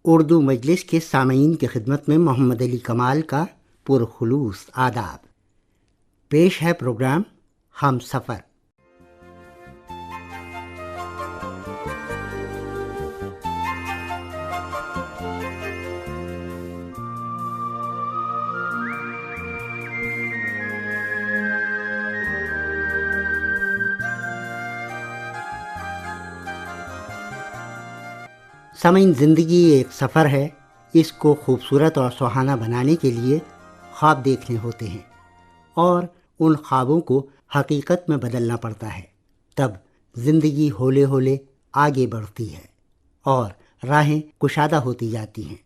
اردو مجلس کے سامعین کی خدمت میں محمد علی کمال کا پرخلوص آداب۔ پیش ہے پروگرام ہم سفر۔ سامعین، زندگی ایک سفر ہے، اس کو خوبصورت اور سہانا بنانے کے لیے خواب دیکھنے ہوتے ہیں اور ان خوابوں کو حقیقت میں بدلنا پڑتا ہے، تب زندگی ہولے ہولے آگے بڑھتی ہے اور راہیں کشادہ ہوتی جاتی ہیں۔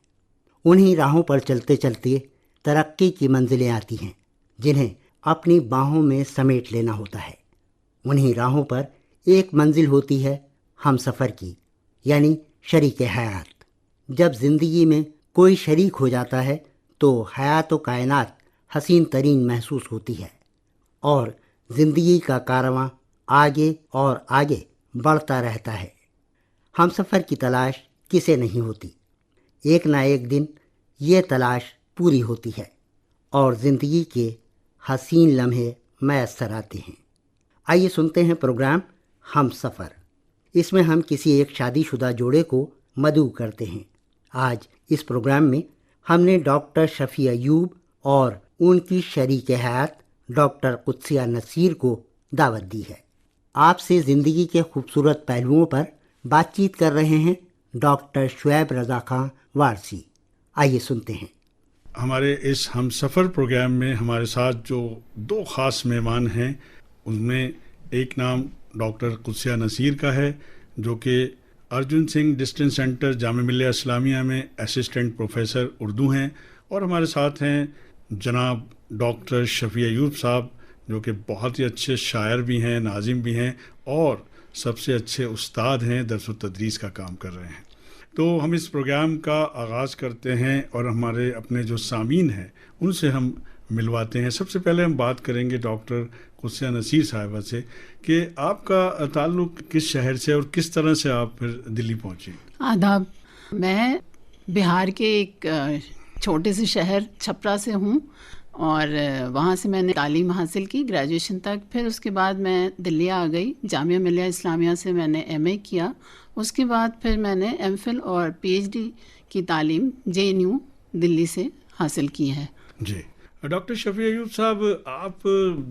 انہی راہوں پر چلتے چلتے ترقی کی منزلیں آتی ہیں جنہیں اپنی باہوں میں سمیٹ لینا ہوتا ہے۔ انہی راہوں پر ایک منزل ہوتی ہے ہم سفر کی، یعنی شریک حیات۔ جب زندگی میں کوئی شریک ہو جاتا ہے تو حیات و کائنات حسین ترین محسوس ہوتی ہے اور زندگی کا کارواں آگے اور آگے بڑھتا رہتا ہے۔ ہم سفر کی تلاش کسے نہیں ہوتی، ایک نہ ایک دن یہ تلاش پوری ہوتی ہے اور زندگی کے حسین لمحے میسر آتے ہیں۔ آئیے سنتے ہیں پروگرام ہم سفر۔ اس میں ہم کسی ایک شادی شدہ جوڑے کو مدعو کرتے ہیں۔ آج اس پروگرام میں ہم نے ڈاکٹر شفیع ایوب اور ان کی شریک حیات ڈاکٹر قدسیہ نصیر کو دعوت دی ہے۔ آپ سے زندگی کے خوبصورت پہلوؤں پر بات چیت کر رہے ہیں ڈاکٹر شعیب رضا خان وارثی۔ آئیے سنتے ہیں۔ ہمارے اس ہم سفر پروگرام میں ہمارے ساتھ جو دو خاص مہمان ہیں، ان میں ایک نام ڈاکٹر قدسیہ نصیر کا ہے، جو کہ ارجن سنگھ ڈسٹنس سینٹر جامعہ ملیہ اسلامیہ میں اسسٹنٹ پروفیسر اردو ہیں، اور ہمارے ساتھ ہیں جناب ڈاکٹر شفیع ایوب صاحب، جو کہ بہت ہی اچھے شاعر بھی ہیں، ناظم بھی ہیں، اور سب سے اچھے استاد ہیں، درس و تدریس کا کام کر رہے ہیں۔ تو ہم اس پروگرام کا آغاز کرتے ہیں اور ہمارے اپنے جو سامعین ہیں ان سے ہم ملواتے ہیں۔ سب سے پہلے ہم بات کریں گے ڈاکٹر قدسیہ نصیر صاحبہ سے کہ آپ کا تعلق کس شہر سے اور کس طرح سے آپ پھر دلی پہنچی؟ آداب، میں بہار کے ایک چھوٹے سے شہر چھپرا سے ہوں، اور وہاں سے میں نے تعلیم حاصل کی گریجویشن تک۔ پھر اس کے بعد میں دلی آ گئی، جامعہ ملیہ اسلامیہ سے میں نے ایم اے کیا۔ اس کے بعد پھر میں نے ایم فل اور پی ایچ ڈی کی تعلیم JNU دلی سے حاصل کی ہے۔ جی ڈاکٹر شفیع ایوب صاحب، آپ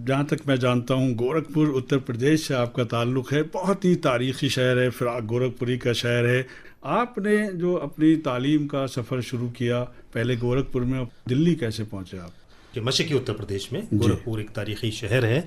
جہاں تک میں جانتا ہوں گورکھپور اتر پردیش سے آپ کا تعلق ہے، بہت ہی تاریخی شہر ہے، فراق گورکھپوری کا شہر ہے۔ آپ نے جو اپنی تعلیم کا سفر شروع کیا پہلے گورکھپور میں، دلی کیسے پہنچے آپ؟ کہ مشرقی اتر پردیش میں گورکھپور ایک تاریخی شہر ہے،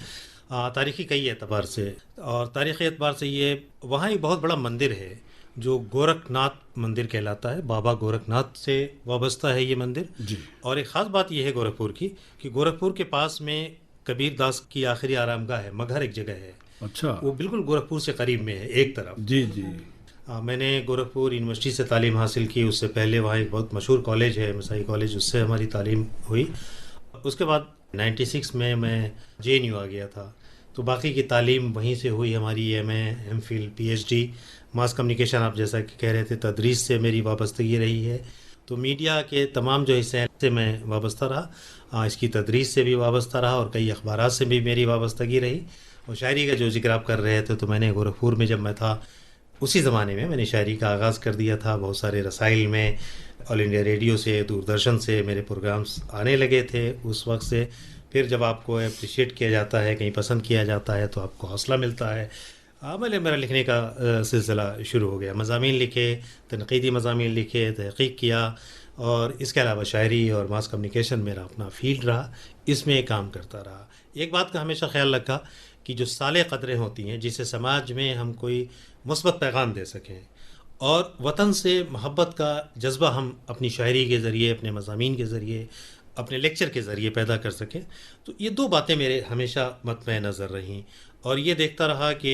تاریخی کئی اعتبار سے، اور تاریخی اعتبار سے یہ وہاں ایک بہت بڑا مندر ہے جو گورکھ ناتھ مندر کہلاتا ہے، بابا گورکھ ناتھ سے وابستہ ہے یہ مندر جی۔ اور ایک خاص بات یہ ہے گورکھپور کی کہ گورکھپور کے پاس میں کبیر داس کی آخری آرام گاہ ہے، مگہر ایک جگہ ہے، اچھا، وہ بالکل گورکھپور سے قریب میں ہے ایک طرف۔ جی جی۔ میں نے گورکھپور یونیورسٹی سے تعلیم حاصل کی، اس سے پہلے وہاں ایک بہت مشہور کالج ہے مسائی کالج، اس سے ہماری تعلیم ہوئی۔ اس کے بعد 96 میں JNU آ گیا تھا، تو باقی کی تعلیم وہیں سے ہوئی ہماری، M A, M Phil, P H D, mass communication, آپ جیسا کہ کہہ رہے تھے، تدریس سے میری وابستگی رہی ہے، تو میڈیا کے تمام جو حصے ہیں سے میں وابستہ رہا، اس کی تدریس سے بھی وابستہ رہا، اور کئی اخبارات سے بھی میری وابستگی رہی۔ اور شاعری کا جو ذکر آپ کر رہے تھے، تو میں نے گورکھپور میں جب میں تھا اسی زمانے میں نے شاعری کا آغاز کر دیا تھا، بہت سارے رسائل میں، آل انڈیا ریڈیو سے، دوردرشن سے میرے پروگرامز آنے لگے تھے اس وقت سے۔ پھر جب آپ کو اپریشیٹ کیا جاتا ہے، کہیں پسند کیا جاتا ہے، تو آپ کو حوصلہ ملتا ہے۔ میرا لکھنے کا سلسلہ شروع ہو گیا، مضامین لکھے، تنقیدی مضامین لکھے، تحقیق کیا، اور اس کے علاوہ شاعری اور ماس کمیونیکیشن میرا اپنا فیلڈ رہا، اس میں کام کرتا رہا۔ ایک بات کا ہمیشہ خیال رکھا کہ جو صالح قدریں ہوتی ہیں، جس سے سماج میں ہم کوئی مثبت پیغام دے سکیں، اور وطن سے محبت کا جذبہ ہم اپنی شاعری کے ذریعے، اپنے مضامین کے ذریعے، اپنے لیکچر کے ذریعے پیدا کر سکیں، تو یہ دو باتیں میرے ہمیشہ مطمع نظر رہیں۔ اور یہ دیکھتا رہا کہ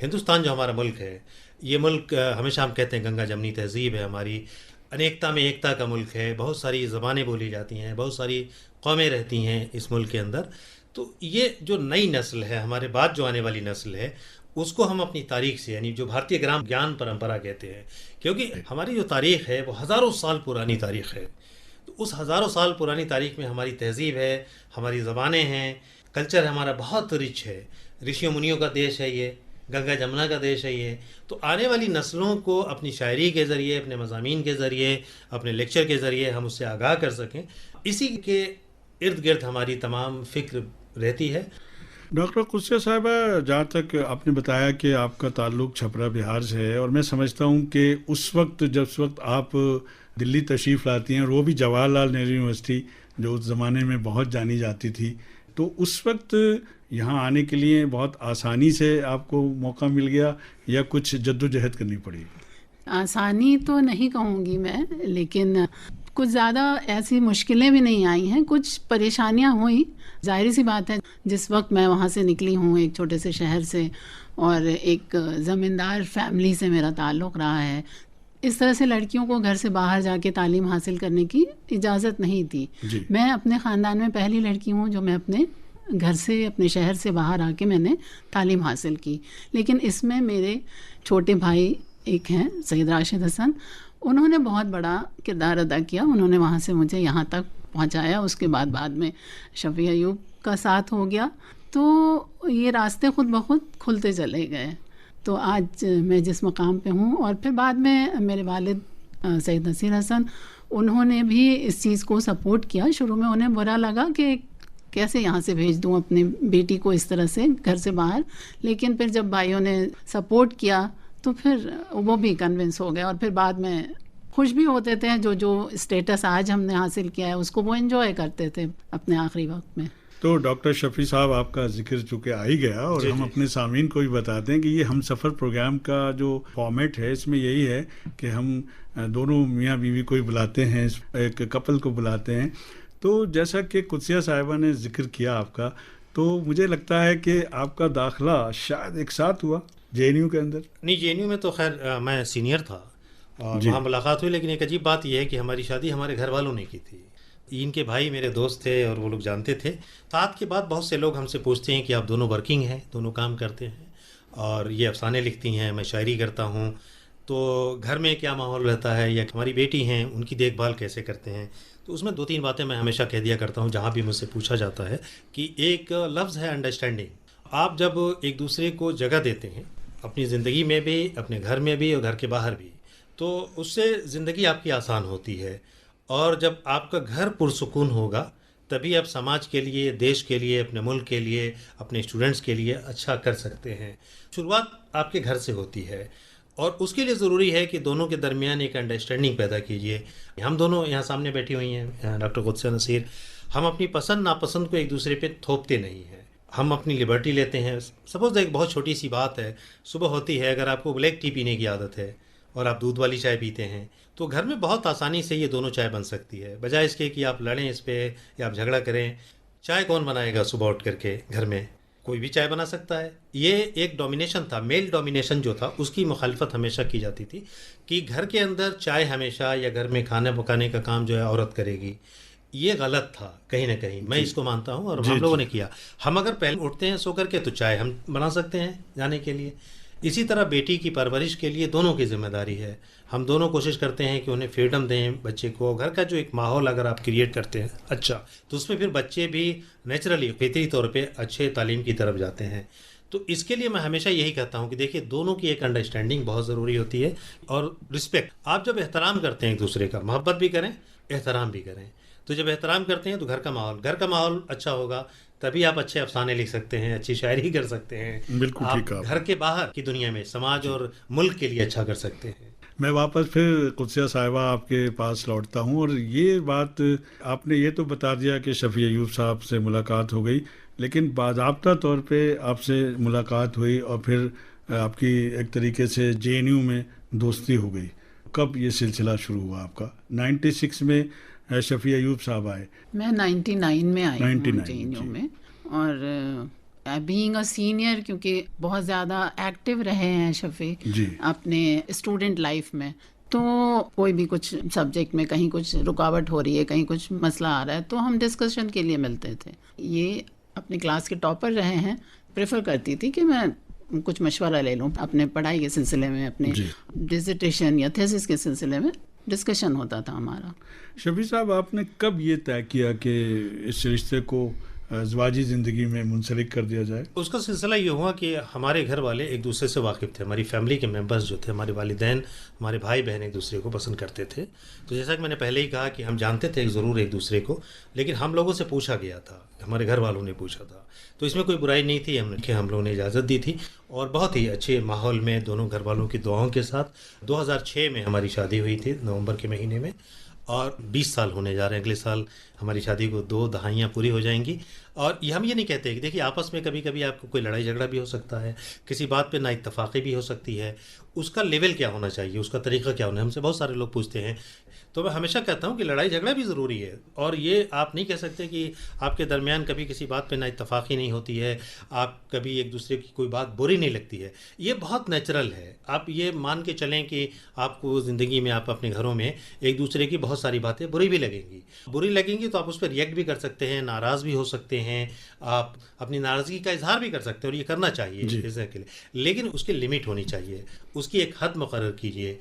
ہندوستان جو ہمارا ملک ہے، یہ ملک ہمیشہ ہم کہتے ہیں گنگا جمنی تہذیب ہے ہماری، انیکتا میں ایکتا کا ملک ہے، بہت ساری زبانیں بولی جاتی ہیں، بہت ساری قومیں رہتی ہیں اس ملک کے اندر۔ تو یہ جو نئی نسل ہے، ہمارے بعد جو آنے والی نسل ہے، اس کو ہم اپنی تاریخ سے یعنی جو بھارتیہ گرام گیان پرمپرا کہتے ہیں، کیونکہ ہماری جو تاریخ ہے وہ ہزاروں سال پرانی تاریخ ہے. تو اس ہزاروں سال پرانی تاریخ میں ہماری تہذیب ہے، ہماری زبانیں ہیں، کلچر ہمارا بہت رچ ہے. رشیوں منیوں کا دیش ہے یہ، گنگا جمنا کا دیش ہے یہ. تو آنے والی نسلوں کو اپنی شاعری کے ذریعے، اپنے مضامین کے ذریعے، اپنے لیکچر کے ذریعے ہم اس سے آگاہ کر سکیں، اسی کے ارد گرد ہماری تمام فکر رہتی ہے. ڈاکٹر قدسیہ صاحبہ، جہاں تک آپ نے بتایا کہ آپ کا تعلق چھپرا بہار سے ہے، اور میں سمجھتا ہوں کہ اس وقت آپ دلی تشریف لاتی ہیں، اور وہ بھی جواہر لال نہرو یونیورسٹی جو اس زمانے میں بہت جانی جاتی تھی، تو اس وقت یہاں آنے کے لیے بہت آسانی سے آپ کو موقع مل گیا یا کچھ جد و جہد کرنی پڑی؟ آسانی تو نہیں کہوں گی میں، لیکن کچھ زیادہ ایسی مشکلیں بھی نہیں آئی ہیں، کچھ پریشانیاں ہوئیں. ظاہر سی بات ہے، جس وقت میں وہاں سے نکلی ہوں ایک چھوٹے سے شہر سے، اور ایک زمیندار فیملی سے میرا تعلق رہا ہے، اس طرح سے لڑکیوں کو گھر سے باہر جا کے تعلیم حاصل کرنے کی اجازت نہیں تھی. میں اپنے خاندان میں پہلی لڑکی ہوں جو میں اپنے گھر سے، اپنے شہر سے باہر آ کے میں نے تعلیم حاصل کی. لیکن اس میں میرے چھوٹے بھائی ایک ہیں سید راشد حسن، انہوں نے بہت بڑا کردار ادا کیا. انہوں نے وہاں سے مجھے یہاں تک پہنچایا. اس کے بعد میں شفیع ایوب کا ساتھ ہو گیا، تو یہ راستے خود بخود کھلتے چلے گئے. تو آج میں جس مقام پہ ہوں، اور پھر بعد میں میرے والد سید نصیر حسن، انہوں نے بھی اس چیز کو سپورٹ کیا. شروع میں انہیں برا لگا کہ کیسے یہاں سے بھیج دوں اپنی بیٹی کو اس طرح سے گھر سے باہر، لیکن پھر جب بھائیوں نے سپورٹ کیا تو پھر وہ بھی کنونس ہو گئے. اور پھر بعد میں خوش بھی ہوتے تھے، جو اسٹیٹس آج ہم نے حاصل کیا ہے اس کو وہ انجوائے کرتے تھے اپنے آخری وقت میں. تو ڈاکٹر شفیع صاحب، آپ کا ذکر چونکہ آ ہی گیا، اور ہم اپنے سامعین کو بھی بتاتے ہیں کہ یہ ہم سفر پروگرام کا جو فارمیٹ ہے، اس میں یہی ہے کہ ہم دونوں میاں بیوی کو ہی بلاتے ہیں، ایک کپل کو بلاتے ہیں. تو جیسا کہ قدسیہ صاحبہ نے ذکر کیا آپ کا، تو مجھے لگتا ہے کہ آپ کا داخلہ شاید ایک ساتھ ہوا جے این یو کے اندر. نہیں، جے این یو میں تو خیر میں سینئر تھا اور وہاں ملاقات ہوئی، لیکن ایک عجیب بات یہ ہے کہ ہماری شادی ہمارے گھر والوں نے کی تھی. ان کے بھائی میرے دوست تھے اور وہ لوگ جانتے تھے. ساتھ کے بعد بہت سے لوگ ہم سے پوچھتے ہیں کہ آپ دونوں ورکنگ ہیں، دونوں کام کرتے ہیں، اور یہ افسانے لکھتی ہیں، میں شاعری کرتا ہوں، تو گھر میں کیا ماحول رہتا ہے، یا ہماری بیٹی ہیں ان کی دیکھ بھال کیسے کرتے ہیں. تو اس میں 2-3 باتیں میں ہمیشہ کہہ دیا کرتا ہوں جہاں بھی مجھ سے پوچھا جاتا ہے، کہ ایک لفظ ہے انڈرسٹینڈنگ. آپ جب ایک دوسرے کو جگہ دیتے ہیں اپنی زندگی میں بھی، اپنے گھر میں بھی اور گھر کے باہر بھی، تو اس سے زندگی آپ کی آسان ہوتی ہے. اور جب آپ کا گھر پرسکون ہوگا تبھی آپ سماج کے لیے، دیش کے لیے، اپنے ملک کے لیے، اپنے اسٹوڈنٹس کے لیے اچھا کر سکتے ہیں. شروعات آپ کے گھر سے ہوتی ہے، اور اس کے لیے ضروری ہے کہ دونوں کے درمیان ایک انڈرسٹینڈنگ پیدا کیجیے. ہم دونوں یہاں سامنے بیٹھی ہوئی ہیں ڈاکٹر قدسیہ نصیر، ہم اپنی پسند ناپسند کو ایک دوسرے پہ تھوپتے نہیں ہیں، ہم اپنی لبرٹی لیتے ہیں. سپوز ایک بہت چھوٹی سی بات ہے، صبح ہوتی ہے، اگر آپ کو بلیک ٹی پینے کی عادت ہے اور آپ دودھ والی چائے پیتے ہیں، تو گھر میں بہت آسانی سے یہ دونوں چائے بن سکتی ہے، بجائے اس کے کہ آپ لڑیں اس پہ یا آپ جھگڑا کریں. چائے کون بنائے گا صبح اٹھ کر کے؟ گھر میں کوئی بھی چائے بنا سکتا ہے. یہ ایک ڈومینیشن تھا، میل ڈومینیشن جو تھا، اس کی مخالفت ہمیشہ کی جاتی تھی کہ گھر کے اندر چائے ہمیشہ، یا گھر میں کھانا پکانے کا کام جو ہے عورت کرے گی. یہ غلط تھا کہیں نہ کہیں، میں اس کو مانتا ہوں، اور ہم لوگوں نے کیا. ہم اگر پہلے اٹھتے ہیں سو کر کے تو چائے ہم بنا سکتے ہیں جانے کے لیے. اسی طرح بیٹی کی پرورش کے لیے دونوں کی ذمہ داری ہے. ہم دونوں کوشش کرتے ہیں کہ انہیں فریڈم دیں بچے کو. گھر کا جو ایک ماحول اگر آپ کریٹ کرتے ہیں اچھا، تو اس میں پھر بچے بھی نیچرلی فطری طور پہ اچھے تعلیم کی طرف جاتے ہیں. تو اس کے لیے میں ہمیشہ یہی کہتا ہوں کہ دیکھیے، دونوں کی ایک انڈرسٹینڈنگ بہت ضروری ہوتی ہے، اور رسپیکٹ. آپ جب احترام کرتے ہیں ایک دوسرے کا، محبت بھی کریں، احترام بھی کریں، تو جب احترام کرتے ہیں تو گھر کا ماحول اچھا ہوگا، تبھی آپ اچھے افسانے لکھ سکتے ہیں، اچھی شاعری کر سکتے ہیں. بالکل ٹھیک ہے. گھر کے باہر کی دنیا میں سماج اور ملک کے لیے اچھا کر سکتے ہیں. میں واپس پھر قدسیہ صاحبہ آپ کے پاس لوٹتا ہوں، اور یہ بات آپ نے یہ تو بتا دیا کہ شفیع ایوب صاحب سے ملاقات ہو گئی، لیکن باضابطہ طور پہ آپ سے ملاقات ہوئی اور پھر آپ کی ایک طریقے سے جے این یو میں دوستی ہو گئی. کب یہ سلسلہ شروع ہوا آپ کا؟ 96 میں شفیع ایوب صاحب آئے. میں 99 میں آئی ہوں جے این یو میں، اور بینگ اے سینئر، کیونکہ بہت زیادہ ایکٹیو رہے ہیں شفیع اپنے اسٹوڈنٹ لائف میں، تو کوئی بھی کچھ سبجیکٹ میں کہیں کچھ رکاوٹ ہو رہی ہے، کہیں کچھ مسئلہ آ رہا ہے، تو ہم ڈسکشن کے لیے ملتے تھے. یہ اپنی کلاس کے ٹاپر رہے ہیں. پریفر کرتی تھی کہ میں کچھ مشورہ لے لوں اپنے پڑھائی کے سلسلے میں، اپنے ڈسرٹیشن یا تھیسس کے سلسلے میں ڈسکشن ہوتا تھا ہمارا۔ شفیع صاحب، آپ نے کب یہ طے کیا کہ اس رشتے کو ازواجی زندگی میں منسلک کر دیا جائے؟ اس کا سلسلہ یہ ہوا کہ ہمارے گھر والے ایک دوسرے سے واقف تھے، ہماری فیملی کے ممبرز جو تھے، ہمارے والدین، ہمارے بھائی بہن ایک دوسرے کو پسند کرتے تھے۔ تو جیسا کہ میں نے پہلے ہی کہا کہ ہم جانتے تھے ضرور ایک دوسرے کو، لیکن ہم لوگوں سے پوچھا گیا تھا، ہمارے گھر والوں نے پوچھا تھا، تو اس میں کوئی برائی نہیں تھی، ہم لوگوں نے اجازت دی تھی، اور بہت ہی اچھے ماحول میں دونوں گھر والوں کی دعاؤں کے ساتھ 2006 میں ہماری شادی ہوئی تھی، نومبر کے مہینے میں، اور 20 سال ہونے جا رہے ہیں۔ اگلے سال ہماری شادی کو 2 دہائیاں پوری ہو جائیں گی۔ اور ہم یہ نہیں کہتے کہ دیکھیے آپس میں کبھی کبھی آپ کو کوئی لڑائی جھگڑا بھی ہو سکتا ہے، کسی بات پہ نا اتفاقی بھی ہو سکتی ہے، اس کا لیول کیا ہونا چاہیے، اس کا طریقہ کیا ہونا ہے، ہم سے بہت سارے لوگ پوچھتے ہیں۔ تو میں ہمیشہ کہتا ہوں کہ لڑائی جھگڑا بھی ضروری ہے، اور یہ آپ نہیں کہہ سکتے کہ آپ کے درمیان کبھی کسی بات پہ نا اتفاقی نہیں ہوتی ہے، آپ کبھی ایک دوسرے کی کوئی بات بری نہیں لگتی ہے، یہ بہت نیچرل ہے۔ آپ یہ مان کے چلیں کہ آپ کو زندگی میں، آپ اپنے گھروں میں ایک دوسرے کی بہت ساری باتیں بری بھی لگیں گی تو آپ اس پہ ریئیکٹ بھی کر سکتے ہیں، ناراض بھی ہو سکتے ہیں، آپ اپنی ناراضگی کا اظہار بھی کر سکتے ہیں، اور یہ کرنا چاہیے کے لیے، لیکن اس کی لمٹ ہونی چاہیے، اس کی ایک حد مقرر کیجیے۔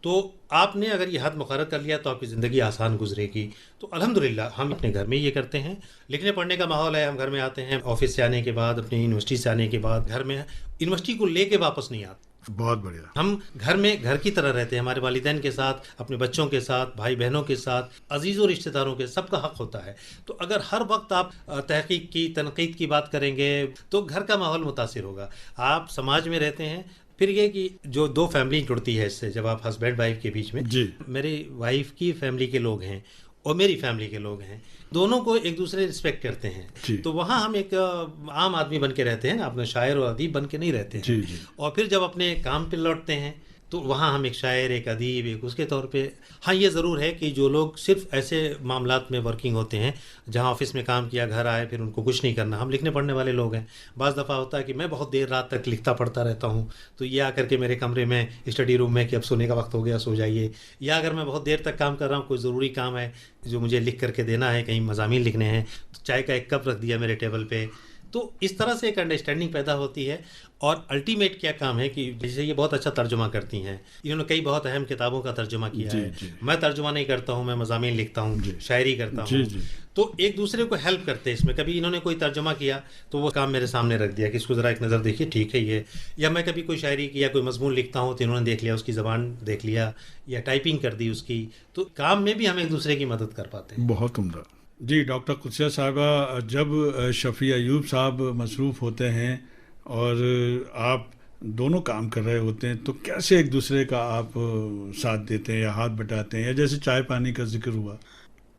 تو آپ نے اگر یہ حد مقرر کر لیا تو آپ کی زندگی آسان گزرے گی۔ تو الحمدللہ ہم اپنے گھر میں یہ کرتے ہیں، لکھنے پڑھنے کا ماحول ہے، ہم گھر میں آتے ہیں آفس سے آنے کے بعد، اپنی یونیورسٹی سے آنے کے بعد گھر میں، یونیورسٹی کو لے کے واپس نہیں آتے، بہت بڑھیا، ہم گھر میں گھر کی طرح رہتے ہیں، ہمارے والدین کے ساتھ، اپنے بچوں کے ساتھ، بھائی بہنوں کے ساتھ، عزیزوں رشتہ داروں کے، سب کا حق ہوتا ہے۔ تو اگر ہر وقت آپ تحقیق کی، تنقید کی بات کریں گے تو گھر کا ماحول متاثر ہوگا۔ آپ سماج میں رہتے ہیں، پھر یہ کہ جو 2 فیملی جڑتی ہے اس سے، جب آپ ہسبینڈ وائف کے بیچ میں، میری وائف کی فیملی کے لوگ ہیں اور میری فیملی کے لوگ ہیں، دونوں کو ایک دوسرے رسپیکٹ کرتے ہیں، تو وہاں ہم ایک عام آدمی بن کے رہتے ہیں، اپنے شاعر اور ادیب بن کے نہیں رہتے ہیں۔ اور پھر جب اپنے کام پہ لوٹتے ہیں تو وہاں ہم ایک شاعر، ایک ادیب، ایک اس کے طور پہ۔ ہاں یہ ضرور ہے کہ جو لوگ صرف ایسے معاملات میں ورکنگ ہوتے ہیں، جہاں آفس میں کام کیا، گھر آئے، پھر ان کو کچھ نہیں کرنا، ہم لکھنے پڑھنے والے لوگ ہیں، بعض دفعہ ہوتا ہے کہ میں بہت دیر رات تک لکھتا پڑھتا رہتا ہوں، تو یہ آ کر کے میرے کمرے میں، اسٹڈی روم میں، کہ اب سونے کا وقت ہو گیا، سو جائیے۔ یا اگر میں بہت دیر تک کام کر رہا ہوں، کوئی ضروری کام ہے جو مجھے لکھ کر کے دینا ہے، کہیں مضامین لکھنے ہیں، تو چائے کا ایک کپ رکھ دیا میرے ٹیبل پہ۔ تو اس طرح سے ایک انڈرسٹینڈنگ پیدا ہوتی ہے۔ اور الٹیمیٹ کیا کام ہے کہ جیسے یہ بہت اچھا ترجمہ کرتی ہیں، انہوں نے کئی بہت اہم کتابوں کا ترجمہ کیا ہے، میں ترجمہ نہیں کرتا ہوں، میں مضامین لکھتا ہوں، شاعری کرتا ہوں، تو ایک دوسرے کو ہیلپ کرتے ہیں اس میں۔ کبھی انہوں نے کوئی ترجمہ کیا تو وہ کام میرے سامنے رکھ دیا کہ اس کو ذرا ایک نظر دیکھیے، ٹھیک ہے یہ، یا میں کبھی کوئی شاعری کی یا کوئی مضمون لکھتا ہوں تو انہوں نے دیکھ لیا، اس کی زبان دیکھ لیا یا ٹائپنگ کر دی اس کی، تو کام میں بھی ہم ایک دوسرے کی مدد کر پاتے ہیں۔ بہت عمدہ۔ جی ڈاکٹر قدسیہ صاحبہ، جب شفیع ایوب صاحب مصروف ہوتے ہیں اور آپ دونوں کام کر رہے ہوتے ہیں تو کیسے ایک دوسرے کا آپ ساتھ دیتے ہیں یا ہاتھ بٹاتے ہیں، یا جیسے چائے پانی کا ذکر ہوا؟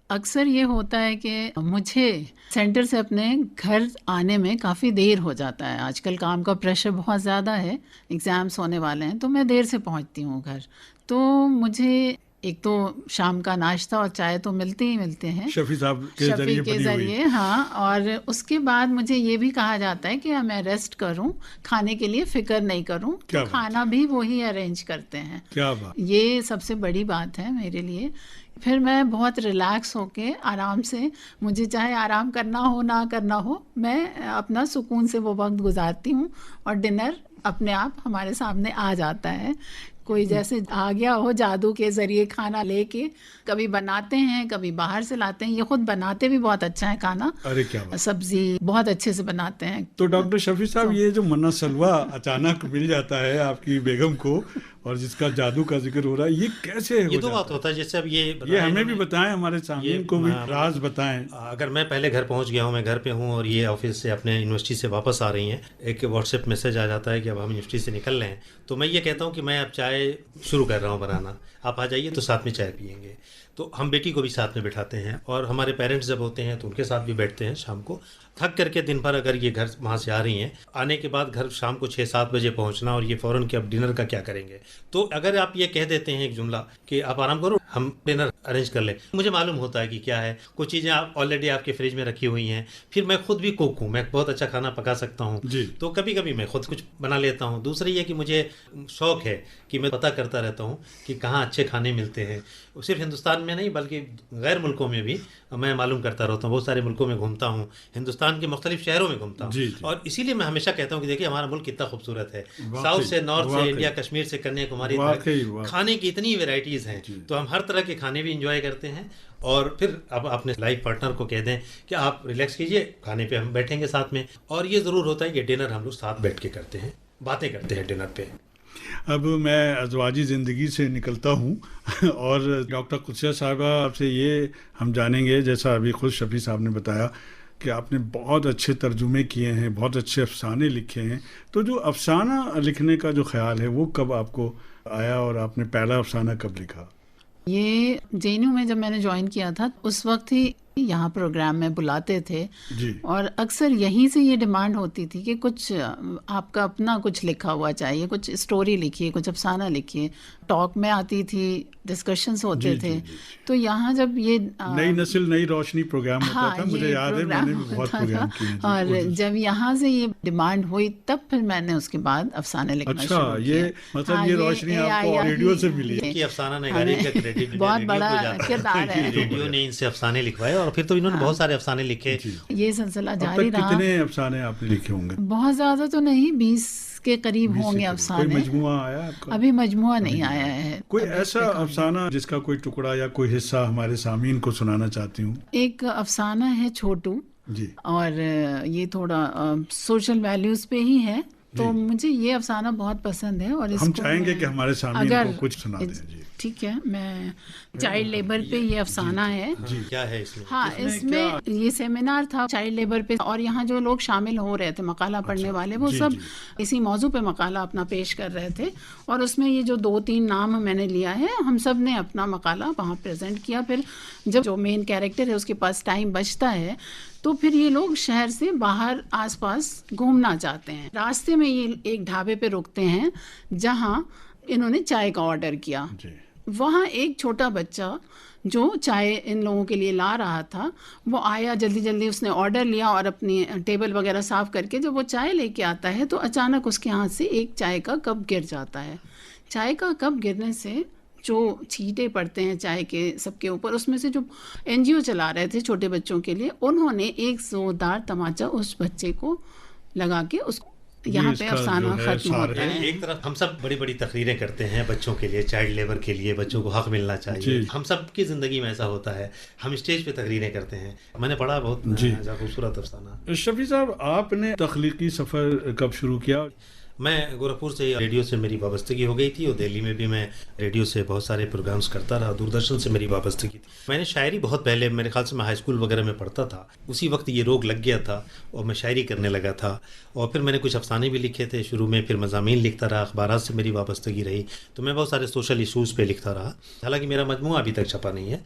اکثر یہ ہوتا ہے کہ مجھے سینٹر سے اپنے گھر آنے میں کافی دیر ہو جاتا ہے، آج کل کام کا پریشر بہت زیادہ ہے، ایگزامس ہونے والے ہیں، تو میں دیر سے پہنچتی ہوں گھر، تو مجھے ایک تو شام کا ناشتہ اور چائے تو ملتے ہی ملتے ہیں شفیع صاحب کے ذریعے، ہاں، اور اس کے بعد مجھے یہ بھی کہا جاتا ہے کہ میں ریسٹ کروں، کھانے کے لیے فکر نہیں کروں، تو کھانا بھی وہی ارینج کرتے ہیں۔ کیا بات، یہ سب سے بڑی بات ہے میرے لیے۔ پھر میں بہت ریلیکس ہو کے آرام سے، مجھے چاہے آرام کرنا ہو نہ کرنا ہو، میں اپنا سکون سے وہ وقت گزارتی ہوں، اور ڈنر اپنے آپ ہمارے سامنے آ جاتا ہے، کوئی جیسے آ گیا ہو جادو کے ذریعے کھانا لے کے، کبھی بناتے ہیں، کبھی باہر سے لاتے ہیں، یہ خود بناتے بھی بہت اچھا ہے کھانا، ارے کیا بات، سبزی بہت اچھے سے بناتے ہیں۔ تو ڈاکٹر شفیع صاحب، یہ جو منہ سلوہ اچانک مل جاتا ہے آپ کی بیگم کو، اور جس کا جادو کا ذکر ہو رہا ہے، یہ کیسے یہ دو بات ہوتا ہے، جیسے اب یہ ہمیں بھی بتائیں، ہمارے سامعین کو بھی راز بتائیں۔ اگر میں پہلے گھر پہنچ گیا ہوں، میں گھر پہ ہوں، اور یہ آفس سے اپنے یونیورسٹی سے واپس آ رہی ہیں، ایک واٹس ایپ میسج آ جاتا ہے کہ اب ہم یونیورسٹی سے نکل رہے ہیں، تو میں یہ کہتا ہوں کہ میں اب چائے شروع کر رہا ہوں بنانا، آپ آ جائیے تو ساتھ میں چائے پئیں گے۔ تو ہم بیٹی کو بھی ساتھ میں بٹھاتے ہیں، اور ہمارے پیرنٹس جب ہوتے ہیں تو ان کے ساتھ بھی بیٹھتے ہیں شام کو، تھک کر کے دن بھر اگر یہ گھر وہاں سے آ رہی ہیں، آنے کے بعد گھر شام کو 6-7 بجے پہنچنا، اور یہ فوراً کہ اب ڈنر کا کیا کریں گے، تو اگر آپ یہ کہہ دیتے ہیں ایک جملہ کہ آپ آرام کرو، ہم ڈنر ارینج کر لیں، مجھے معلوم ہوتا ہے کہ کیا ہے، کچھ چیزیں آپ آلریڈی آپ کے فریج میں رکھی ہوئی ہیں، پھر میں خود بھی کوک ہوں، میں بہت اچھا کھانا پکا سکتا ہوں، تو کبھی کبھی میں خود کچھ بنا لیتا ہوں۔ دوسری یہ کہ مجھے شوق ہے کہ میں پتہ کرتا رہتا ہوں کہ کہاں اچھے کھانے ملتے ہیں، صرف ہندوستان میں میں نہیں بلکہ غیر ملکوں میں بھی میں معلوم کرتا رہتا ہوں، بہت سارے ملکوں میں گھومتا ہوں، ہندوستان کے مختلف شہروں میں گھومتا ہوں، جی اور اسی لیے میں ہمیشہ کہتا ہوں کہ دیکھیے ہمارا ملک کتنا خوبصورت ہے، واقعی، ساؤتھ سے نارتھ سے واقعی، انڈیا کشمیر سے کنیا کماری واقعی، تک واقعی۔ کھانے کی اتنی ویرائٹیز ہیں، تو ہم ہر طرح کے کھانے بھی انجوائے کرتے ہیں، اور پھر اب اپنے لائف پارٹنر کو کہہ دیں کہ آپ ریلیکس کیجئے، کھانے پہ ہم بیٹھیں گے ساتھ میں، اور یہ ضرور ہوتا ہے کہ ڈنر ہم لوگ ساتھ بیٹھ کے کرتے ہیں، باتیں کرتے ہیں ڈنر پہ۔ اب میں ازواجی زندگی سے نکلتا ہوں اور ڈاکٹر قدسیہ صاحبہ آپ سے یہ ہم جانیں گے، جیسا ابھی خود شفیع صاحب نے بتایا کہ آپ نے بہت اچھے ترجمے کیے ہیں، بہت اچھے افسانے لکھے ہیں، تو جو افسانہ لکھنے کا جو خیال ہے وہ کب آپ کو آیا اور آپ نے پہلا افسانہ کب لکھا؟ یہ جے این یو میں جب میں نے جوائن کیا تھا اس وقت ہی یہاں پروگرام میں بلاتے تھے، جی، اور اکثر یہیں سے یہ ڈیمانڈ ہوتی تھی کہ کچھ آپ کا اپنا کچھ لکھا ہوا چاہیے، کچھ اسٹوری لکھیے، کچھ افسانہ لکھیے، ٹاک میں آتی تھی، ڈسکشنز ہوتے جی، تھے، جی، جی۔ تو یہاں جب یہ نئی نسل نئی روشنی پروگرام ہوتا تھا، مجھے یہ یاد ہے میں نے بھی بہت پروگرام پروگرام ہوتا کیے تھا، اور جب یہاں سے یہ ڈیمانڈ ہوئی تب پھر میں نے اس کے بعد افسانے لکھنا اچھا، شروع کیا۔ یہ مطلب یہ روشنی آپ کو ریڈیو سے ملی ہے؟ کہ افسانہ نگاری کا کریڈٹ بہت ریڈیو بڑا کو جاتا ہے، کردار ہے۔ ریڈیو نے ان سے افسانے لکھوائے، اور پھر تو انہوں نے بہت سارے افسانے لکھے۔ یہ سلسلہ اب جاری تک رہا۔ کتنے افسانے آپ نے لکھے ہوں گے؟ بہت زیادہ تو نہیں، 20 کے قریب ہوں گے کوئی افسانے۔ مجموعہ آیا آپ کا؟ ابھی مجموعہ نہیں آیا ہے۔ کوئی ایسا افسانہ جس کا کوئی ٹکڑا یا کوئی حصہ ہمارے سامعین کو سنانا چاہتی ہوں؟ ایک افسانہ ہے چھوٹو، جی، اور یہ تھوڑا سوشل ویلیوز پہ ہی ہے، تو مجھے یہ افسانہ بہت پسند ہے، اور اس ہم کو چاہیں گے کہ ہمارے سامعین اگر کو کچھ سنا دیں۔ جی، ٹھیک ہے، میں چائلڈ لیبر پہ یہ افسانہ ہے۔ کیا ہے اس میں؟ ہاں، اس میں یہ سیمینار تھا چائلڈ لیبر پہ، اور یہاں جو لوگ شامل ہو رہے تھے مقالہ پڑھنے والے، وہ سب اسی موضوع پہ مقالہ اپنا پیش کر رہے تھے، اور اس میں یہ جو 2-3 نام میں نے لیا ہے، ہم سب نے اپنا مقالہ وہاں پریزنٹ کیا۔ پھر جب جو مین کیریکٹر ہے اس کے پاس ٹائم بچتا ہے تو پھر یہ لوگ شہر سے باہر آس پاس گھومنا چاہتے ہیں۔ راستے میں یہ ایک ڈھابے پہ رکتے ہیں جہاں انہوں نے چائے کا آرڈر کیا۔ وہاں ایک چھوٹا بچہ جو چائے ان لوگوں کے لیے لا رہا تھا، وہ آیا جلدی جلدی، اس نے آرڈر لیا اور اپنی ٹیبل وغیرہ صاف کر کے جب وہ چائے لے کے آتا ہے تو اچانک اس کے ہاتھ سے ایک چائے کا کپ گر جاتا ہے۔ چائے کا کپ گرنے سے جو چھینٹے پڑتے ہیں چائے کے سب کے اوپر، اس میں سے جو این جی او چلا رہے تھے چھوٹے بچوں کے لیے، انہوں نے ایک زوردار تماچا اس بچے کو لگا کے اس یہاں پہ افسانہ ختم ہوتا ہے۔ ایک طرف ہم سب بڑی بڑی تقریریں کرتے ہیں بچوں کے لیے، چائلڈ لیبر کے لیے، بچوں کو حق ملنا چاہیے، ہم سب کی زندگی میں ایسا ہوتا ہے، ہم اسٹیج پہ تقریریں کرتے ہیں۔ میں نے پڑھا بہت خوبصورت افسانہ۔ شفیع صاحب، آپ نے تخلیقی سفر کب شروع کیا؟ میں گورکھپور سے ریڈیو سے میری وابستگی ہو گئی تھی، اور دہلی میں بھی میں ریڈیو سے بہت سارے پروگرامز کرتا رہا، دوردرشن سے میری وابستگی تھی۔ میں نے شاعری بہت پہلے، میرے خیال سے میں ہائی اسکول وغیرہ میں پڑھتا تھا، اسی وقت یہ روگ لگ گیا تھا اور میں شاعری کرنے لگا تھا، اور پھر میں نے کچھ افسانے بھی لکھے تھے شروع میں، پھر مضامین لکھتا رہا، اخبارات سے میری وابستگی رہی، تو میں بہت سارے سوشل ایشوز پہ لکھتا رہا۔ حالانکہ میرا مجموعہ ابھی تک چھپا نہیں ہے،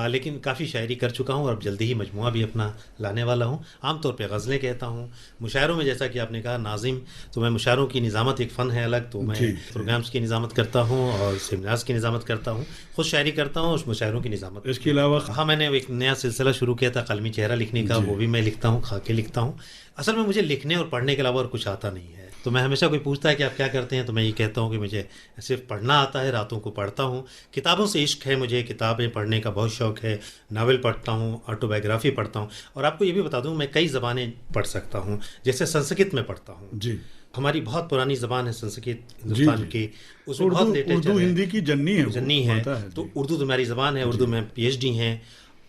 لیکن کافی شاعری کر چکا ہوں، اور اب جلدی ہی مجموعہ بھی اپنا لانے والا ہوں۔ عام طور پہ غزلیں کہتا ہوں، مشاعروں میں جیسا کہ آپ نے کہا ناظم، تو میں مشاعروں کی نظامت ایک فن ہے الگ، تو میں پروگرامز کی نظامت کرتا ہوں اور سیمینارز کی نظامت کرتا ہوں، خود شاعری کرتا ہوں اور مشاعروں کی نظامت۔ اس کے علاوہ میں نے ایک نیا سلسلہ شروع کیا تھا قلمی چہرہ لکھنے کا، وہ بھی میں لکھتا ہوں، خاکے لکھتا ہوں۔ اصل میں مجھے لکھنے اور پڑھنے کے علاوہ اور کچھ آتا نہیں ہے، تو میں ہمیشہ کوئی پوچھتا ہے کہ آپ کیا کرتے ہیں، تو میں یہ کہتا ہوں کہ مجھے صرف پڑھنا آتا ہے، راتوں کو پڑھتا ہوں، کتابوں سے عشق ہے مجھے، کتابیں پڑھنے کا بہت شوق ہے، ناول پڑھتا ہوں، آٹو بایوگرافی پڑھتا ہوں، اور آپ کو یہ بھی بتا دوں میں کئی زبانیں پڑھ سکتا ہوں، جیسے سنسکرت میں پڑھتا ہوں۔ جی، ہماری بہت پرانی زبان ہے سنسکرت، ہندوستان کی، اس میں بہت لیٹریچر اردو ہندی کی جننی ہے، تو اردو تو ہماری زبان ہے، اردو میں پی ایچ ڈی ہیں۔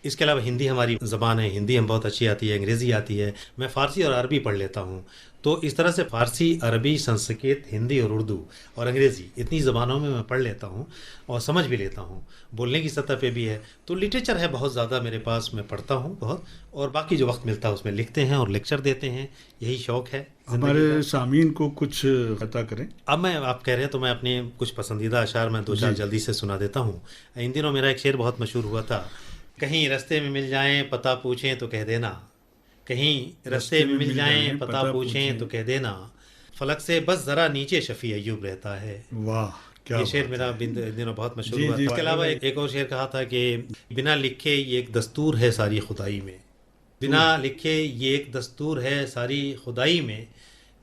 اس کے علاوہ ہندی ہماری زبان ہے، ہندی ہم بہت اچھی آتی ہے، انگریزی آتی ہے، میں فارسی اور عربی پڑھ لیتا ہوں۔ تو اس طرح سے فارسی، عربی، سنسکرت، ہندی اور اردو اور انگریزی، اتنی زبانوں میں پڑھ لیتا ہوں اور سمجھ بھی لیتا ہوں، بولنے کی سطح پہ بھی ہے۔ تو لٹریچر ہے بہت زیادہ میرے پاس، میں پڑھتا ہوں بہت، اور باقی جو وقت ملتا ہے اس میں لکھتے ہیں اور لیکچر دیتے ہیں، یہی شوق ہے۔ ہمارے سامعین کو کچھ عطا کریں۔ اب میں آپ کہہ رہے ہیں تو میں اپنے کچھ پسندیدہ اشعار میں 2-4 جلدی سے سنا دیتا ہوں۔ ان دنوں میرا ایک شعر بہت مشہور ہوا تھا، کہیں رستے میں مل جائیں پتہ پوچھیں تو کہہ دینا، کہیں رستے میں مل جائیں پتہ پوچھیں تو کہہ دینا، فلک سے بس ذرا نیچے شفیع ایوب رہتا ہے۔ واہ، یہ شعر میرا ان دنوں بہت مشہور ہوا۔ اس کے علاوہ ایک اور شعر کہا تھا کہ بنا لکھے یہ ایک دستور ہے ساری خدائی میں، بنا لکھے یہ ایک دستور ہے ساری خدائی میں،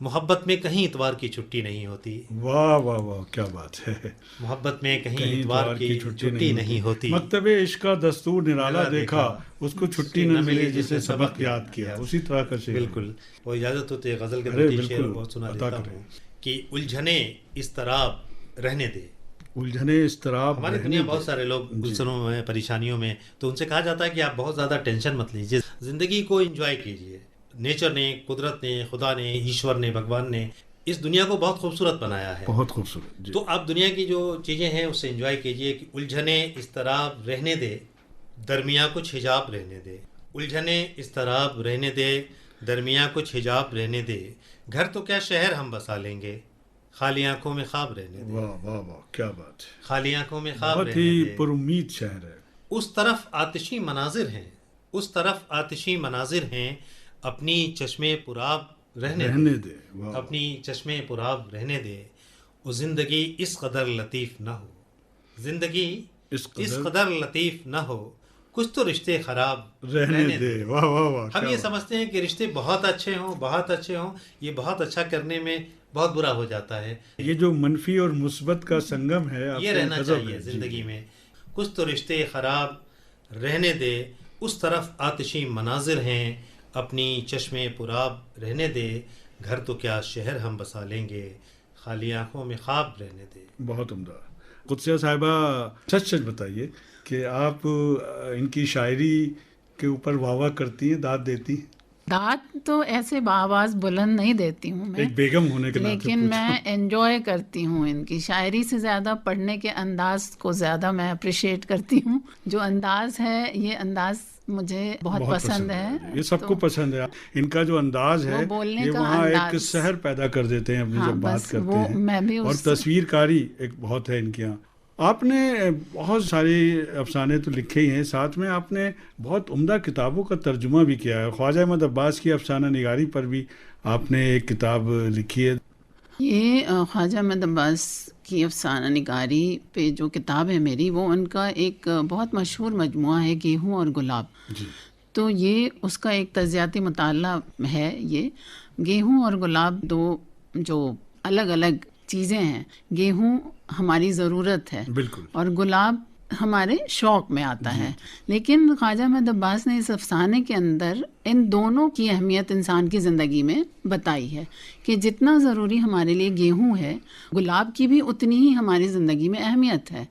محبت میں کہیں اتوار کی چھٹی نہیں ہوتی. واہ واہ واہ کیا بات ہے. محبت میں کہیں اتوار کی چھٹی نہیں ہوتی. مکتب عشق کا دستور نرالا دیکھا, اس کو چھٹی نہ ملی جسے سبق یاد کیا. اسی طرح کا شعر. بالکل. وہ اجازت ہو تو ایک غزل کے دو شعر بہت سنا دیتا ہوں کہ الجھنے اضطراب رہنے دے. الجھنے اضطراب. ہماری دنیا بہت سارے لوگ گلسنوں میں, پریشانیوں میں, تو ان سے کہا جاتا ہے کہ آپ بہت زیادہ ٹینشن مت لیجیے, زندگی کو انجوائے کیجیے. نیچر نے, قدرت نے, خدا نے, ایشور نے, بھگوان نے اس دنیا کو بہت خوبصورت بنایا ہے. بہت خوبصورت. جی. تو آپ دنیا کی جو چیزیں ہیں اس سے انجوائے کیجیے. کہ الجھنے اضطراب رہنے دے, درمیاں کچھ حجاب رہنے دے. الجھنے اضطراب رہنے دے, درمیاں کچھ حجاب رہنے دے. گھر تو کیا شہر ہم بسا لیں گے, خالی آنکھوں میں خواب رہنے دے. واہ واہ واہ کیا بات ہے. خالی آنکھوں میں خواب رہنے بہت دے. ہی پر امید شہر ہے. اس طرف آتشی مناظر ہیں, اس طرف آتشی مناظر ہیں, اپنی چشمے پرآب رہنے دے. اپنی چشمے پرآب رہنے دے. وہ زندگی اس قدر لطیف نہ ہو, زندگی اس قدر لطیف نہ ہو, کچھ تو رشتے خراب رہنے دے. واہ واہ واہ. ہم یہ سمجھتے ہیں کہ رشتے بہت اچھے ہوں, بہت اچھے ہوں, یہ بہت اچھا کرنے میں بہت برا ہو جاتا ہے. یہ جو منفی اور مثبت کا سنگم ہے یہ رہنا چاہیے زندگی میں. کچھ تو رشتے خراب رہنے دے, اس طرف آتشی مناظر ہیں, اپنی چشمے پرآب رہنے دے. گھر تو کیا شہر ہم بسا لیں گے, خالی آنکھوں میں خواب رہنے دے. بہت عمدہ. قدسیہ صاحبہ سچ سچ بتائیے کہ آپ ان کی شاعری کے اوپر واہ واہ کرتی ہیں, داد دیتی ہیں؟ داد تو ایسے بآواز بلند نہیں دیتی ہوں میں, ایک بیگم ہونے کے ناطے, لیکن میں انجوائے کرتی ہوں ان کی شاعری سے زیادہ پڑھنے کے انداز کو زیادہ میں اپریشیٹ کرتی ہوں. جو انداز ہے, یہ انداز مجھے بہت پسند ہے. یہ سب کو پسند ہے. ان کا جو انداز ہے یہ وہاں ایک سحر پیدا کر دیتے ہیں اپنی جب بات کرتے ہیں. اور تصویر کاری ایک بہت ہے ان کے یہاں. آپ نے بہت سارے افسانے تو لکھے ہی ہیں, ساتھ میں آپ نے بہت عمدہ کتابوں کا ترجمہ بھی کیا ہے. خواجہ احمد عباس کی افسانہ نگاری پر بھی آپ نے ایک کتاب لکھی ہے. یہ خواجہ احمد عباس کی افسانہ نگاری پہ جو کتاب ہے میری, وہ ان کا ایک بہت مشہور مجموعہ ہے, گیہوں اور گلاب. جی. تو یہ اس کا ایک تجزیاتی مطالعہ ہے. یہ گیہوں اور گلاب دو جو الگ الگ چیزیں ہیں. گیہوں ہماری ضرورت ہے, بالکل, اور گلاب ہمارے شوق میں آتا ہے. لیکن خواجہ احمد عباس نے اس افسانے کے اندر ان دونوں کی اہمیت انسان کی زندگی میں بتائی ہے کہ جتنا ضروری ہمارے لیے گیہوں ہے, گلاب کی بھی اتنی ہی ہماری زندگی میں اہمیت ہے.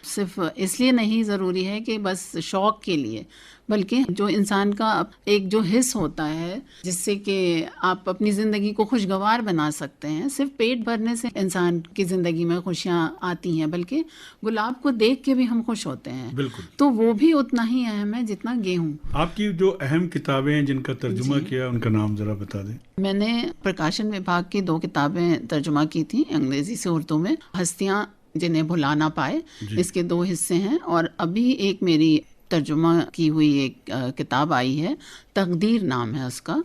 صرف اس لیے نہیں ضروری ہے کہ بس شوق کے لیے, بلکہ جو انسان کا ایک جو حص ہوتا ہے جس سے کہ آپ اپنی زندگی کو خوشگوار بنا سکتے ہیں. صرف پیٹ بھرنے سے انسان کی زندگی میں خوشیاں آتی ہیں, بلکہ گلاب کو دیکھ کے بھی ہم خوش ہوتے ہیں. بالکل. تو وہ بھی اتنا ہی اہم ہے جتنا گیہوں. آپ کی جو اہم کتابیں جن کا ترجمہ کیا ان کا نام ذرا بتا دیں. میں نے پرکاشن وبھاگ کی 2 کتابیں ترجمہ کی تھیں انگریزی سے اردو میں. ہستیاں جنہیں بھلا نہ پائے, اس کے 2 حصے ہیں. اور ابھی ایک میری ترجمہ کی ہوئی ایک کتاب آئی ہے, تقدیر نام ہے اس کا.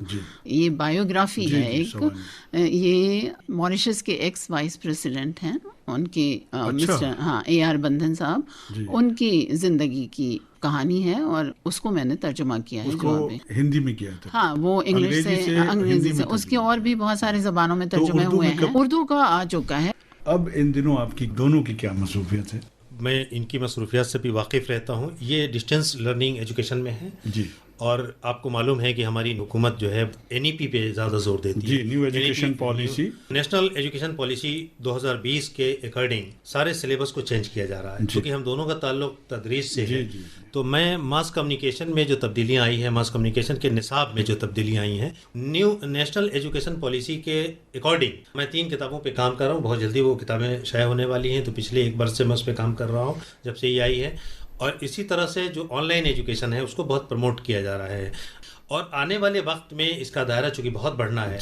یہ بایوگرافی ہے ایک. یہ موریشس کے ایکس وائس پریزیڈنٹ ہیں, ان کی مسٹر AR بندھن صاحب, ان کی زندگی کی کہانی ہے, اور اس کو میں نے ترجمہ کیا ہے. جو ہندی میں کیا تھا. ہاں, وہ انگلش سے انگریزی سے. اس کے اور بھی بہت سارے زبانوں میں ترجمے ہوئے ہیں. اردو کا آ چکا ہے. اب ان دنوں آپ کی دونوں کی کیا مصروفیت ہے؟ میں ان کی مصروفیات سے بھی واقف رہتا ہوں. یہ ڈسٹینس لرننگ ایجوکیشن میں ہے. جی. اور آپ کو معلوم ہے کہ ہماری حکومت جو ہے NEP پہ زیادہ زور دیتی ہے. جی, new education policy, national education policy 2020 کے اکارڈنگ سارے سلیبس کو چینج کیا جا رہا ہے, کیونکہ ہم دونوں کا تعلق تدریس سے ہے. تو میں ماس کمیونیکیشن میں جو تبدیلیاں آئی ہیں, ماس کمیونیکیشن کے نصاب میں جو تبدیلیاں آئی ہیں, نیو نیشنل ایجوکیشن پالیسی کے اکارڈنگ میں 3 کتابوں پہ کام کر رہا ہوں. بہت جلدی وہ کتابیں شائع ہونے والی ہیں. تو پچھلے 1 برس سے میں اس پہ کام کر رہا ہوں جب سے یہ آئی ہے. اور اسی طرح سے جو آن لائن ایجوکیشن ہے اس کو بہت پروموٹ کیا جا رہا ہے. اور آنے والے وقت میں اس کا دائرہ چونکہ بہت بڑھنا ہے,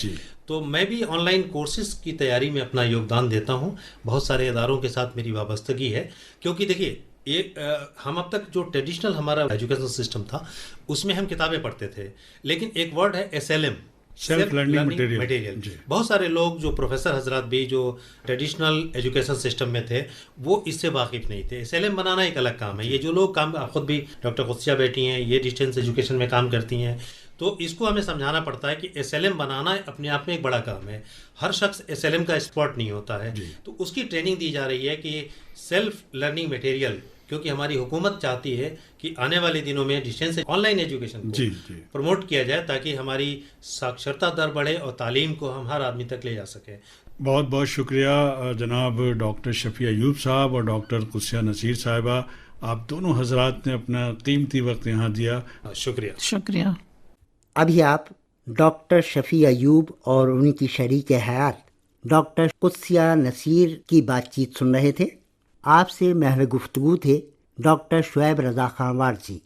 تو میں بھی آن لائن کورسز کی تیاری میں اپنا یوگدان دیتا ہوں. بہت سارے اداروں کے ساتھ میری وابستگی ہے, کیونکہ دیکھیے ہم اب تک جو ٹریڈیشنل ہمارا ایجوکیشن سسٹم تھا اس میں ہم کتابیں پڑھتے تھے, لیکن ایک ورڈ ہے SLM, سیلف لرننگ مٹیریل. بہت سارے لوگ جو پروفیسر حضرات بھی جو ٹریڈیشنل ایجوکیشن سسٹم میں تھے وہ اس سے واقف نہیں تھے. SLM بنانا ایک الگ کام ہے. یہ جو لوگ کام خود بھی ڈاکٹر قدسیہ بیٹی ہیں یہ ڈسٹینس ایجوکیشن میں کام کرتی ہیں, تو اس کو ہمیں سمجھانا پڑتا ہے کہ SLM بنانا اپنے آپ میں ایک بڑا کام ہے. ہر شخص SLM کا ایکسپرٹ نہیں ہوتا ہے. تو اس کی ٹریننگ دی جا رہی ہے کہ سیلف لرننگ مٹیریل, کیونکہ ہماری حکومت چاہتی ہے کہ آنے والے دنوں میں ڈسٹینس آن لائن ایجوکیشن کو پروموٹ کیا جائے تاکہ ہماری ساکشرتا در بڑھے اور تعلیم کو ہم ہر آدمی تک لے جا سکیں. بہت بہت شکریہ جناب ڈاکٹر شفیع ایوب صاحب اور ڈاکٹر قدسیہ نصیر صاحبہ, آپ دونوں حضرات نے اپنا قیمتی وقت یہاں دیا. شکریہ. ابھی آپ ڈاکٹر شفیع ایوب اور ان کی شریک حیات ڈاکٹر قدسیہ نصیر کی بات چیت سن رہے تھے. آپ سے محو گفتگو تھے ڈاکٹر شعیب رضا خان وارثی.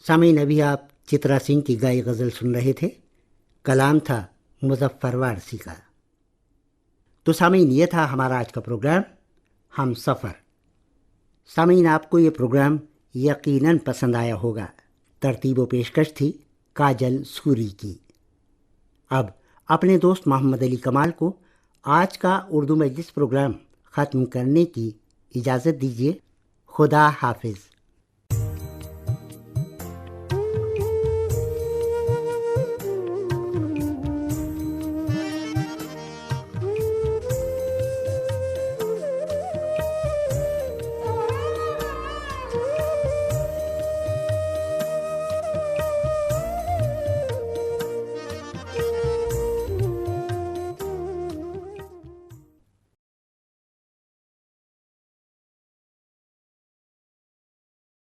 سامعین ابھی آپ چترا سنگھ کی گائی غزل سن رہے تھے. کلام تھا مظفر وارثی کا. تو سامعین یہ تھا ہمارا آج کا پروگرام ہم سفر. سامعین آپ کو یہ پروگرام یقیناً پسند آیا ہوگا. ترتیب و پیشکش تھی کاجل سوری کی. اب اپنے دوست محمد علی کمال کو آج کا اردو مجلس پروگرام ختم کرنے کی اجازت دیجیے. خدا حافظ.